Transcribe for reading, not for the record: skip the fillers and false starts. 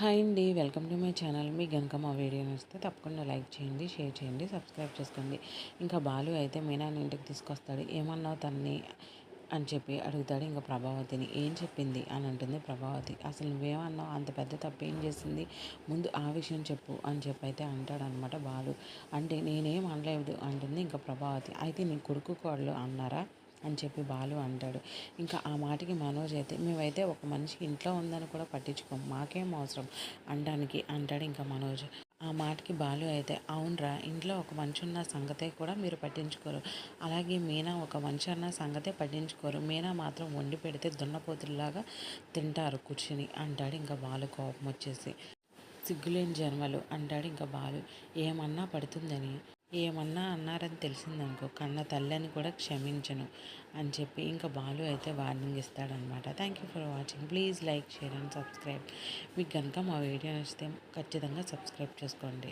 Hi అండి, welcome to my channel. మీకు కనుక మా వీడియో నచ్చితే తప్పకుండా లైక్ చేయండి, షేర్ చేయండి, సబ్స్క్రైబ్ చేసుకోండి. ఇంకా బాలు అయితే మీనాని ఇంటికి తీసుకొస్తాడు. ఏమన్నావు తన్ని అని చెప్పి అడుగుతాడు. ఇంకా ప్రభావతిని ఏం చెప్పింది అని అంటుంది ప్రభావతి. అసలు నువ్వేమన్నావు, అంత పెద్ద తప్పు ఏం చేసింది, ముందు ఆ విషయం చెప్పు అని చెప్పి అయితే అంటాడనమాట బాలు. అంటే నేనేం అనలేదు అంటుంది ఇంకా ప్రభావతి. అయితే నీ కొడుకు కోడలు అన్నారా అని చెప్పి బాలు అంటాడు. ఇంకా ఆ మాటకి మనోజ్ అయితే మేమైతే ఒక మనిషి ఇంట్లో ఉందని కూడా పట్టించుకోం, మాకేం అవసరం అనడానికి అంటాడు ఇంకా మనోజ్. ఆ మాటకి బాలు అయితే అవునరా, ఇంట్లో ఒక మనిషి ఉన్న సంగతే కూడా మీరు పట్టించుకోరు, అలాగే మీనా ఒక మనిషి అన్న సంగతే పట్టించుకోరు, మీనా మాత్రం వండి పెడితే దున్నపోతుల్లాగా తింటారు కూర్చుని అంటాడు ఇంకా బాలు కోపం వచ్చేసి. సిగ్గులేని జన్మలు అంటాడు ఇంకా బాలు. ఏమన్నా పడుతుందని, ఏమన్నా అన్నారని తెలిసిందనుకో కన్న తల్లని కూడా క్షమించను అని చెప్పి ఇంకా బాలు అయితే వార్నింగ్ ఇస్తాడనమాట. Thank you for watching. Please like, share and subscribe. మీకు కనుక మా వీడియో నచ్చితే ఖచ్చితంగా సబ్స్క్రైబ్ చేసుకోండి.